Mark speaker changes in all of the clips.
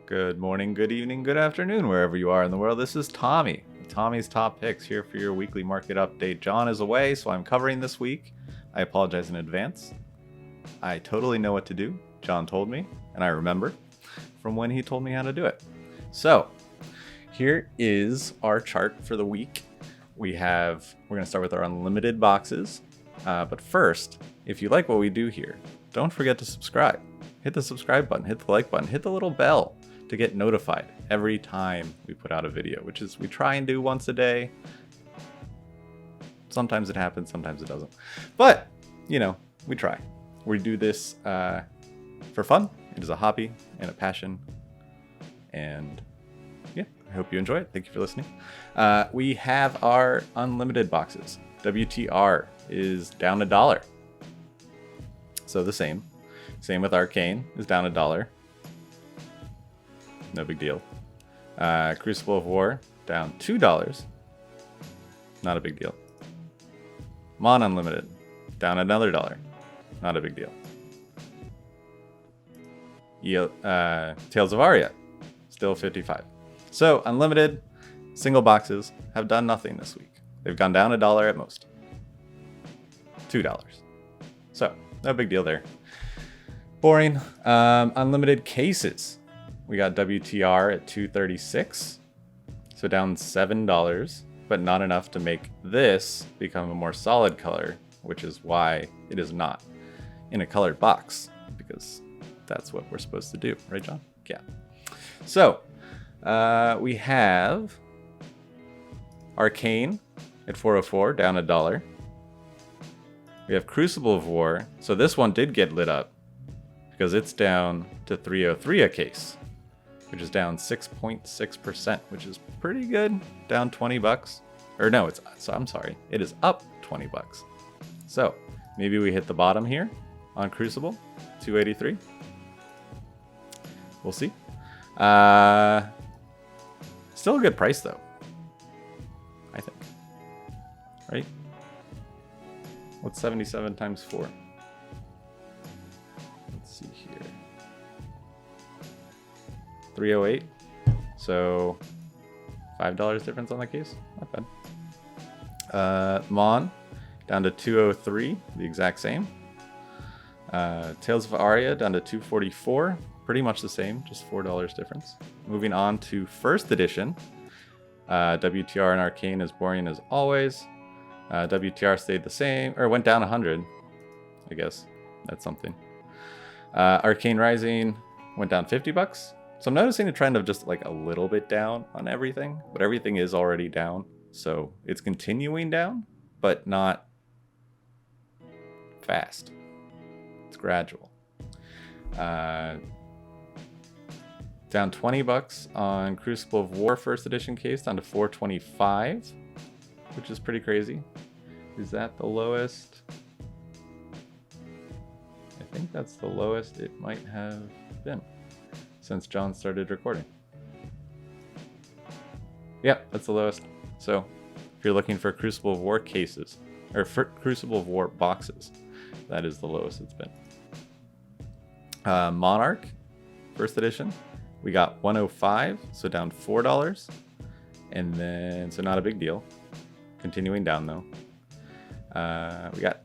Speaker 1: Good morning, good evening, good afternoon, wherever you are in the world. This is Tommy, Tommy's Top Picks, here for your weekly market update. John is away, so I'm covering this week. I apologize in advance. I totally know what to do. John told me, and I remember from when he told me how to do it. So, here is our chart for the week. We're going to start with our unlimited boxes. But first, if you like what we do here, don't forget to subscribe. Hit the subscribe button, hit the like button, hit the little bell to get notified every time we put out a video, which is we try and do once a day. Sometimes it happens, sometimes it doesn't. But, we try. We do this for fun. It is a hobby and a passion. And yeah, I hope you enjoy it. Thank you for listening. We have our unlimited boxes. WTR is down $1. So the same. Same with Arcane is down $1. No big deal. Crucible of War down $2. Not a big deal. Mon Unlimited down another $1. Not a big deal. Tales of Aria still 55. So unlimited single boxes have done nothing this week. They've gone down $1 at most. $2. So no big deal there. Boring. Unlimited cases. We got WTR at 236. So down $7, but not enough to make this become a more solid color, which is why it is not in a colored box, because that's what we're supposed to do, right, John? Yeah. So we have Arcane at 404, down $1. We have Crucible of War. So this one did get lit up because it's down to 303 a case, which is down 6.6%, which is pretty good. Down $20. Or no, I'm sorry. It is up $20. So maybe we hit the bottom here on Crucible, 283. We'll see. Still a good price though, I think. Right? What's 77 times 4? Let's see here. 308. So $5 difference on the case. Not bad. Mon down to 203, the exact same. Tales of Aria down to 244, pretty much the same, just $4 difference. Moving on to first edition. WTR and Arcane is boring as always. WTR stayed the same, or went down 100. I guess that's something. Arcane Rising went down $50. So I'm noticing a trend of just like a little bit down on everything, but everything is already down. So it's continuing down, but not fast. It's gradual. Down $20 on Crucible of War first edition case, down to 425, which is pretty crazy. Is that the lowest? I think that's the lowest it might have been since John started recording. Yeah, that's the lowest. So if you're looking for Crucible of War cases, or for Crucible of War boxes, that is the lowest it's been. Monarch, first edition, we got 105, so down $4. And then, so not a big deal. Continuing down though. We got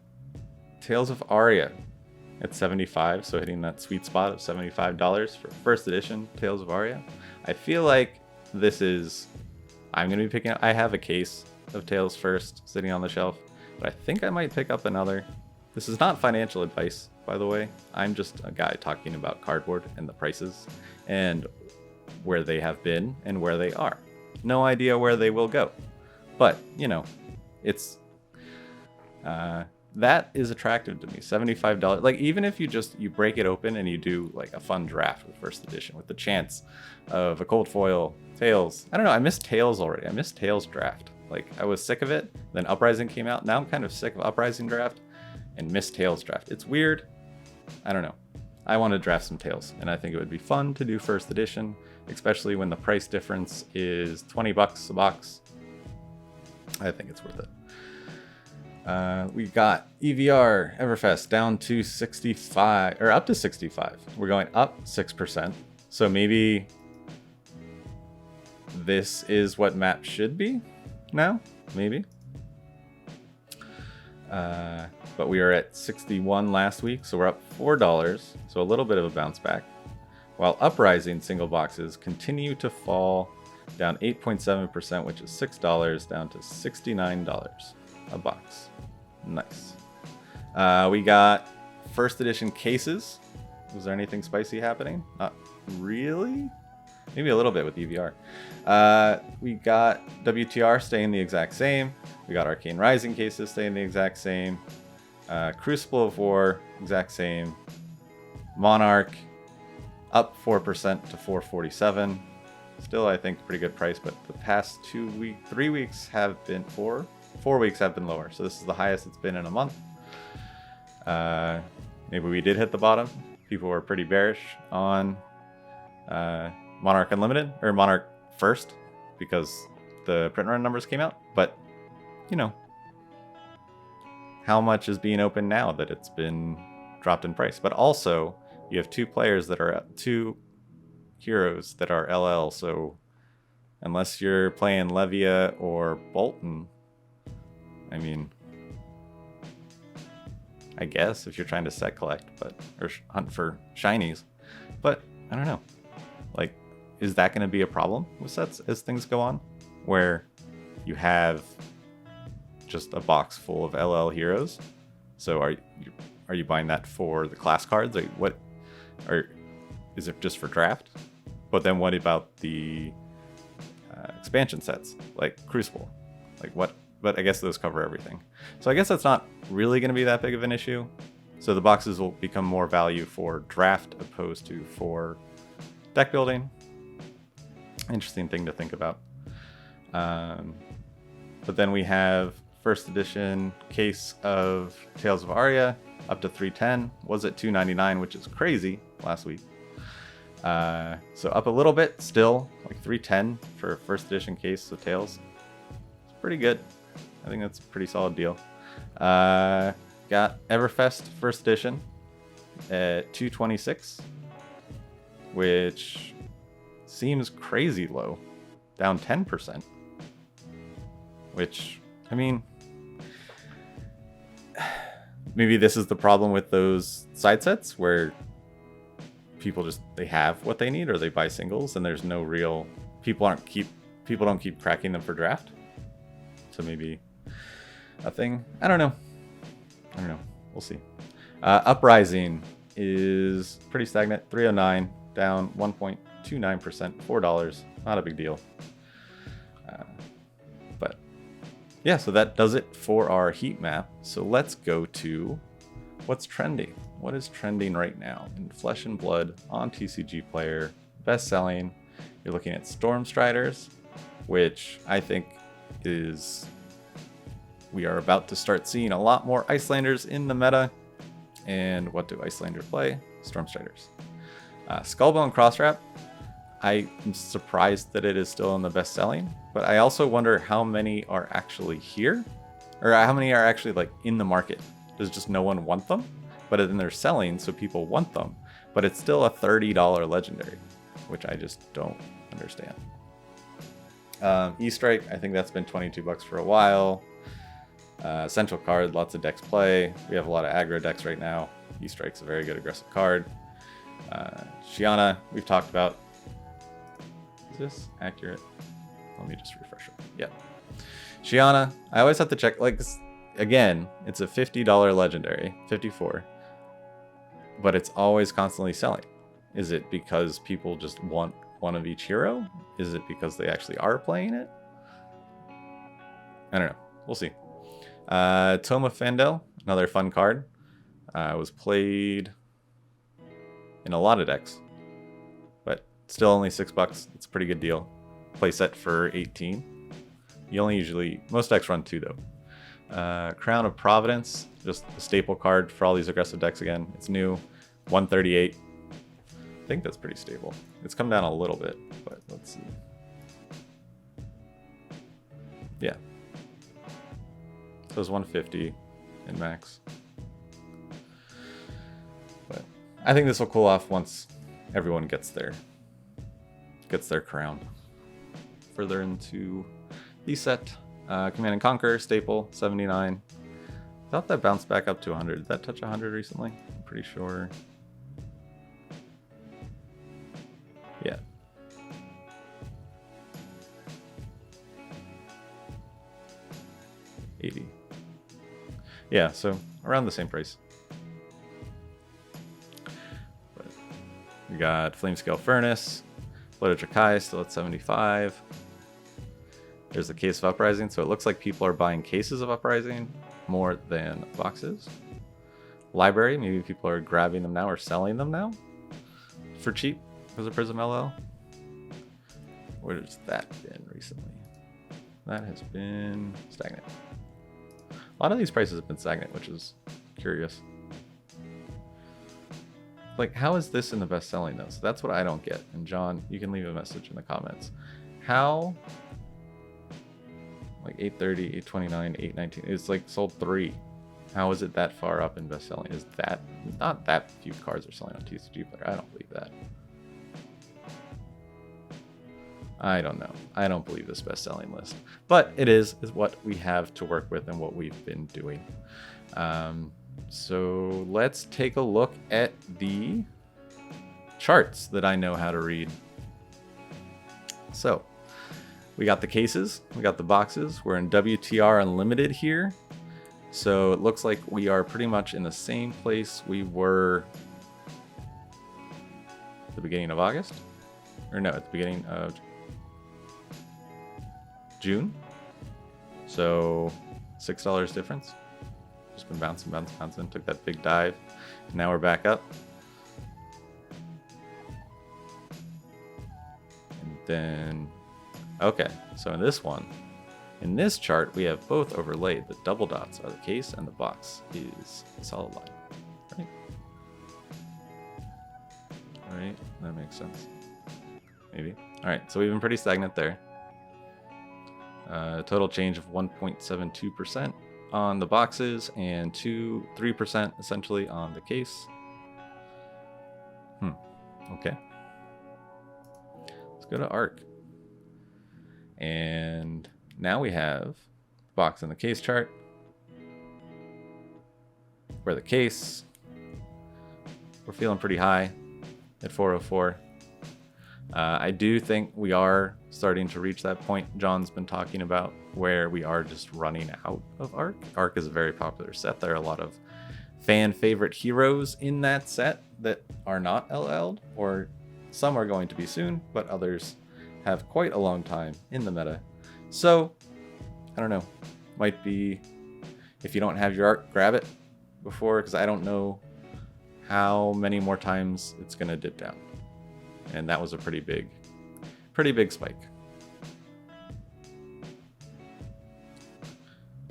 Speaker 1: Tales of Aria at 75, so hitting that sweet spot of $75 for first edition Tales of Aria. I feel like this is, I'm going to be picking up, I have a case of Tales first sitting on the shelf, but I think I might pick up another. This is not financial advice, by the way. I'm just a guy talking about cardboard and the prices and where they have been and where they are. No idea where they will go. But, it's, that is attractive to me. $75. Like, even if you break it open and you do like a fun draft with first edition with the chance of a cold foil Tales. I don't know. I missed Tales already. I missed Tales draft. Like, I was sick of it. Then Uprising came out. Now I'm kind of sick of Uprising draft and missed Tales draft. It's weird. I don't know. I want to draft some Tales, and I think it would be fun to do first edition, especially when the price difference is $20 a box. I think it's worth it. We got EVR Everfest down to 65, or up to 65. We're going up 6%. So maybe this is what map should be now, maybe. But we are at 61 last week, so we're up $4, so a little bit of a bounce back. While uprising single boxes continue to fall, down 8.7%, which is $6, down to $69 a box. Nice. We got first edition cases. Was there anything spicy happening? Not really. Maybe a little bit with EVR. We got WTR staying the exact same. We got Arcane Rising cases staying the exact same. Crucible of War, exact same. Monarch, up 4% to 447. Still, I think, pretty good price, but the past 3 weeks have been, 4 weeks have been lower. So this is the highest it's been in a month. Maybe we did hit the bottom. People were pretty bearish on Monarch Unlimited, or Monarch First, because the print run numbers came out. But, you know, how much is being open now that it's been dropped in price? But also, you have two heroes that are LL, so unless you're playing Levia or Bolton, I mean, I guess if you're trying to set collect, or hunt for shinies, but I don't know. Like, is that going to be a problem with sets as things go on, where you have just a box full of LL heroes? So are you buying that for the class cards? Like, what? Or is it just for draft? But then what about the expansion sets like Crucible? Like what? But I guess those cover everything. So I guess that's not really going to be that big of an issue. So the boxes will become more value for draft opposed to for deck building. Interesting thing to think about. But then we have first edition case of Tales of Aria up to 310. Was at 299, which is crazy last week. So up a little bit still, like 310 for first edition case of Tales. It's pretty good. I think that's a pretty solid deal. Got Everfest first edition at 226, which seems crazy low, down 10%. Which, I mean, maybe this is the problem with those side sets where people they have what they need, or they buy singles and there's no real, people don't keep cracking them for draft. So maybe a thing. I don't know. We'll see. Uprising is pretty stagnant. 309, down 1.29%. $4. Not a big deal. But yeah, so that does it for our heat map. So let's go to what's trending. What is trending right now in Flesh and Blood on TCG Player? Best selling. You're looking at Stormstriders, which I think is, we are about to start seeing a lot more Icelanders in the meta. And what do Icelanders play? Stormstriders. Skullbone Crosswrap. I am surprised that it is still in the best selling, but I also wonder how many are actually here, or how many are actually like in the market. Does just no one want them? But then they're selling, so people want them. But it's still a $30 legendary, which I just don't understand. E-Strike, I think that's been $22 for a while. Central card, lots of decks play. We have a lot of aggro decks right now. E-Strike's a very good aggressive card. Shiana, we've talked about. Is this accurate? Let me just refresh it. Yeah. Shiana, I always have to check, like, again, it's a $50 legendary, 54, but it's always constantly selling. Is it because people just want one of each hero? Is it because they actually are playing it? I don't know. We'll see. Toma Fandel, another fun card. Was played in a lot of decks, but still only $6. It's a pretty good deal. Playset for 18. Most decks run 2 though. Crown of Providence, just a staple card for all these aggressive decks again. It's new, 138. I think that's pretty stable. It's come down a little bit, but let's see. Yeah. So it's 150 in max. But I think this will cool off once everyone gets their crown. further into the set. Command and Conquer, staple, 79. Thought that bounced back up to 100. Did that touch 100 recently? I'm pretty sure. Yeah. $80. Yeah, so around the same price. But we got Flamescale Furnace, Literature Kai still at 75. There's the case of Uprising, so it looks like people are buying cases of Uprising more than boxes. Library, maybe people are grabbing them now or selling them now for cheap because of Prism LL. Where's that been recently? That has been stagnant. A lot of these prices have been stagnant, which is curious. Like, how is this in the best selling though? So that's what I don't get. And John, you can leave a message in the comments. How, like 830, 829, 819, it's like sold 3. How is it that far up in best selling? Is that, not that few cards are selling on TCG Player. I don't believe that. I don't know. I don't believe this best-selling list, but it is what we have to work with and what we've been doing. So let's take a look at the charts that I know how to read. So we got the cases, we got the boxes. We're in WTR Unlimited here. So it looks like we are pretty much in the same place we were at the beginning of August. Or no, at the beginning of June. So $6 difference. Just been bouncing, took that big dive. And now we're back up. And then, okay, so in this one, in this chart, we have both overlaid. The double dots are the case and the box is a solid line, right? All right, that makes sense. Maybe. All right, so we've been pretty stagnant there. Total change of 1.72% on the boxes and 3% essentially on the case. Okay. Let's go to ARC. And now we have box and the case chart. Where the case, we're feeling pretty high at 404. I do think we are starting to reach that point John's been talking about where we are just running out of ARC. ARC is a very popular set. There are a lot of fan favorite heroes in that set that are not LL'd, or some are going to be soon, but others have quite a long time in the meta. So, I don't know. Might be, if you don't have your ARC, grab it before, because I don't know how many more times it's going to dip down. And that was a pretty big spike.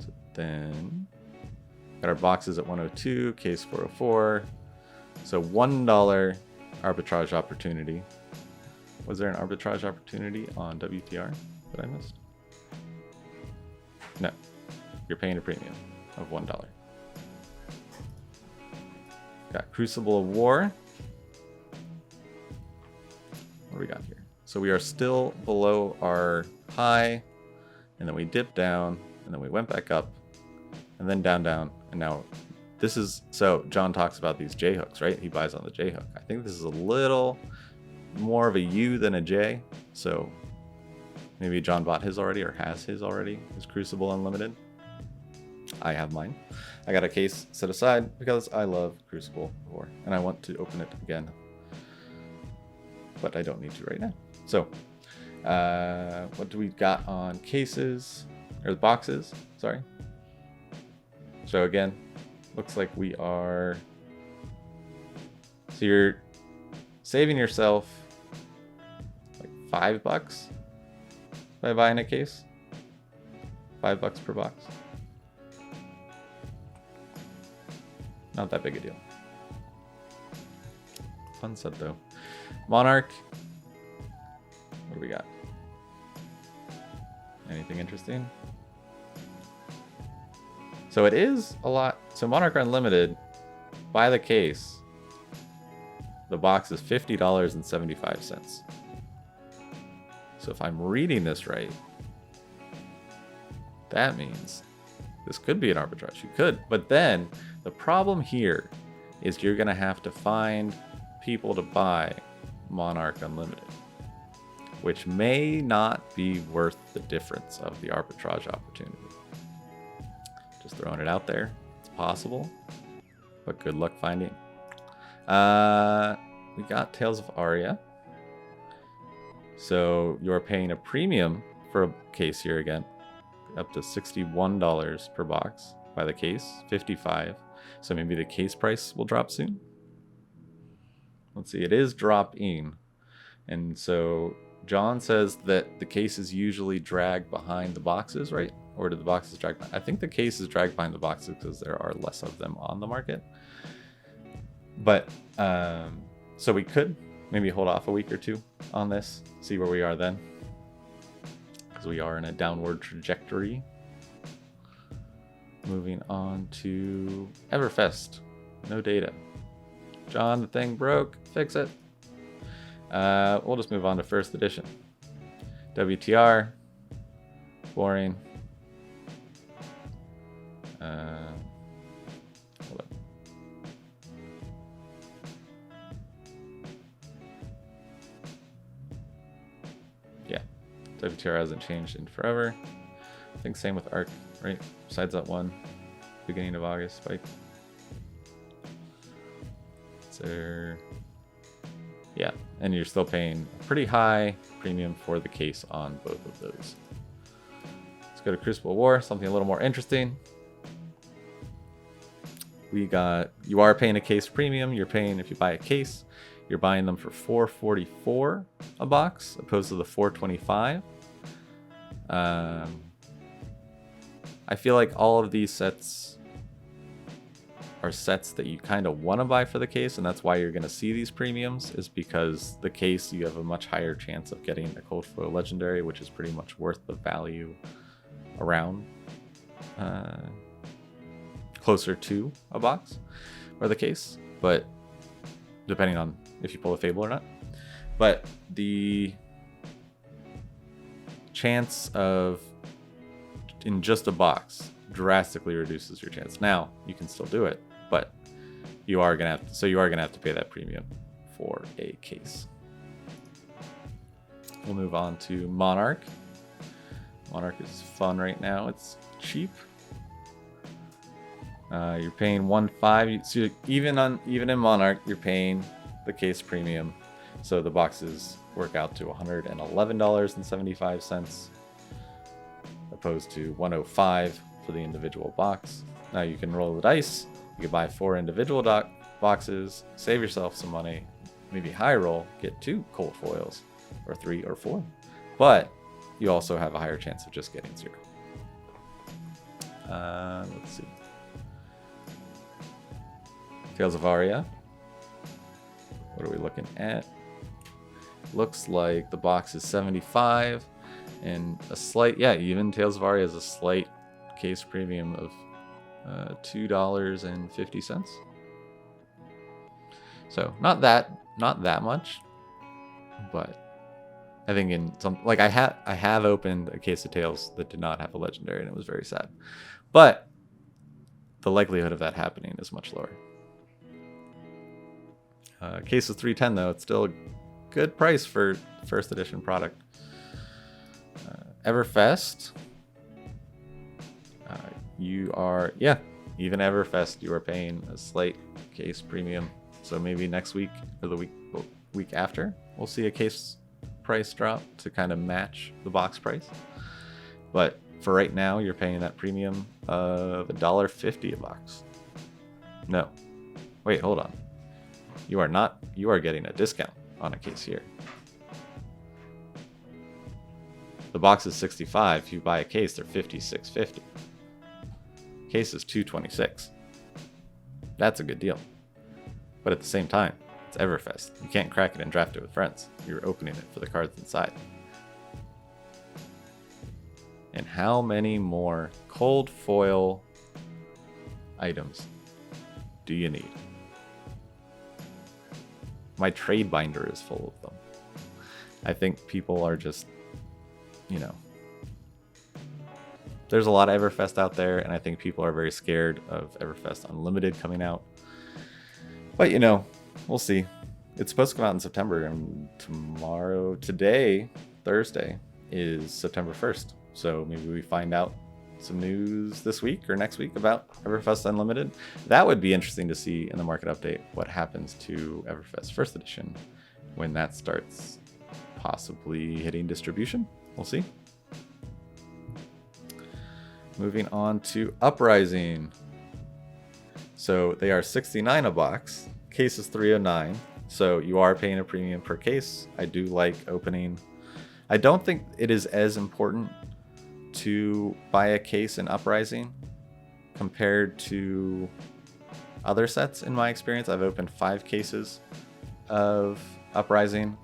Speaker 1: So then got our boxes at 102, case 404. So $1 arbitrage opportunity. Was there an arbitrage opportunity on WTR that I missed? No, you're paying a premium of $1. Got Crucible of War. What do we got here? So we are still below our high, and then we dipped down, and then we went back up, and then down, and now this is, so John talks about these J hooks, right? He buys on the J hook. I think this is a little more of a U than a J, so maybe John bought his already or has his already, his Crucible Unlimited. I have mine. I got a case set aside because I love Crucible War, and I want to open it again. But I don't need to right now. So, what do we got on cases, or boxes, sorry. So again, looks like we are, so you're saving yourself like $5 by buying a case. $5 per box. Not that big a deal. Fun set though. Monarch. What do we got? Anything interesting? So it is a lot. So Monarch Unlimited, buy the case. The box is $50.75. So if I'm reading this right, that means this could be an arbitrage. You could. But then the problem here is you're going to have to find people to buy Monarch Unlimited, which may not be worth the difference of the arbitrage opportunity. Just throwing it out there. It's possible, but good luck finding. We got Tales of Aria. So you're paying a premium for a case here again, up to $61 per box by the case, $55. So maybe the case price will drop soon. Let's see, it is dropping. And so John says that the cases usually drag behind the boxes, right? Or do the boxes drag behind? I think the cases drag behind the boxes because there are less of them on the market. But, so we could maybe hold off a week or two on this, see where we are then. Because we are in a downward trajectory. Moving on to Everfest. No data. John, the thing broke. Fix it. We'll just move on to first edition. WTR. Boring. Hold up. Yeah. WTR hasn't changed in forever. I think same with ARC, right? Besides that one. Beginning of August spike. So, yeah, and you're still paying a pretty high premium for the case on both of those. Let's go to Crucible War, something a little more interesting. We got, you are paying a case premium. You're paying, if you buy a case, you're buying them for $4.44 a box, opposed to the $4.25. I feel like all of these sets are sets that you kind of want to buy for the case, and that's why you're going to see these premiums, is because the case, you have a much higher chance of getting a cold foil legendary, which is pretty much worth the value around closer to a box or the case, but depending on if you pull a Fable or not. But the chance of in just a box drastically reduces your chance. Now you can still do it, but you are gonna have to, so you are gonna have to pay that premium for a case. We'll move on to Monarch. Monarch is fun right now. It's cheap. You're paying $1.5. So even in Monarch, you're paying the case premium. So the boxes work out to $111.75, opposed to $105 for the individual box. Now you can roll the dice. You can buy 4 individual boxes, save yourself some money, maybe high roll, get 2 cold foils, or 3 or 4. But you also have a higher chance of just getting 0. Let's see. Tales of Aria. What are we looking at? Looks like the box is 75 and a slight, yeah, even Tales of Aria has a slight case premium of $2.50. So not that much, but I think in some, like I have opened a case of Tales that did not have a legendary, and it was very sad. But the likelihood of that happening is much lower. Case of 310 though, it's still a good price for first edition product. Everfest, you are, yeah, even Everfest, you are paying a slight case premium. So maybe next week or the week after, we'll see a case price drop to kind of match the box price. But for right now, you're paying that premium of $1.50 a box. No, wait, hold on. You are not. You are getting a discount on a case here. The box is $65. If you buy a case, they're $56.50. Case is $2.26. That's a good deal. But at the same time, it's Everfest. You can't crack it and draft it with friends. You're opening it for the cards inside. And how many more cold foil items do you need? My trade binder is full of them. I think people are just, you know, there's a lot of Everfest out there, and I think people are very scared of Everfest Unlimited coming out. But, you know, we'll see. It's supposed to come out in September, and today, Thursday, is September 1st. So maybe we find out some news this week or next week about Everfest Unlimited. That would be interesting to see in the market update what happens to Everfest First Edition when that starts possibly hitting distribution. We'll see. Moving on to Uprising. So they are $69 a box. Case is $309. So you are paying a premium per case. I do like opening. I don't think it is as important to buy a case in Uprising compared to other sets in my experience. I've opened 5 cases of Uprising,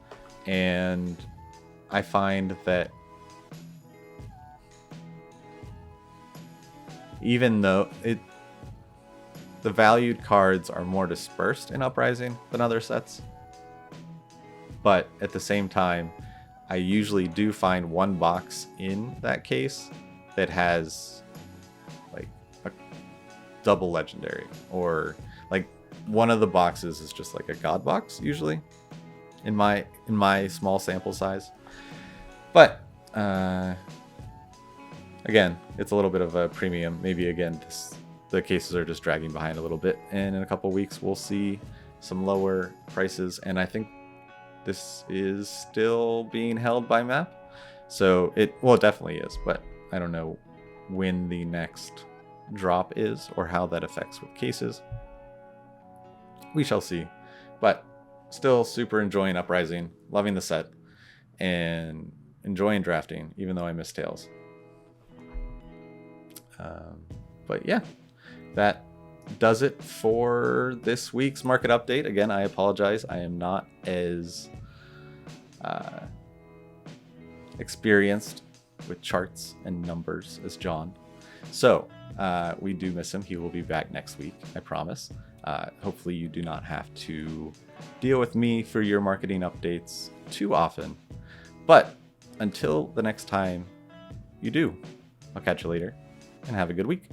Speaker 1: and I find that even though the valued cards are more dispersed in Uprising than other sets, but at the same time, I usually do find one box in that case that has like a double legendary, or like one of the boxes is just like a god box usually in my small sample size. But again, it's a little bit of a premium. Maybe again, the cases are just dragging behind a little bit, and in a couple weeks we'll see some lower prices. And I think this is still being held by map, so it definitely is, but I don't know when the next drop is or how that affects with cases. We shall see, but still super enjoying Uprising, loving the set, and enjoying drafting, even though I miss Tails. But yeah, that does it for this week's market update. Again, I apologize. I am not as experienced with charts and numbers as John. So we do miss him. He will be back next week, I promise. Hopefully you do not have to deal with me for your marketing updates too often. But until the next time you do, I'll catch you later, and have a good week.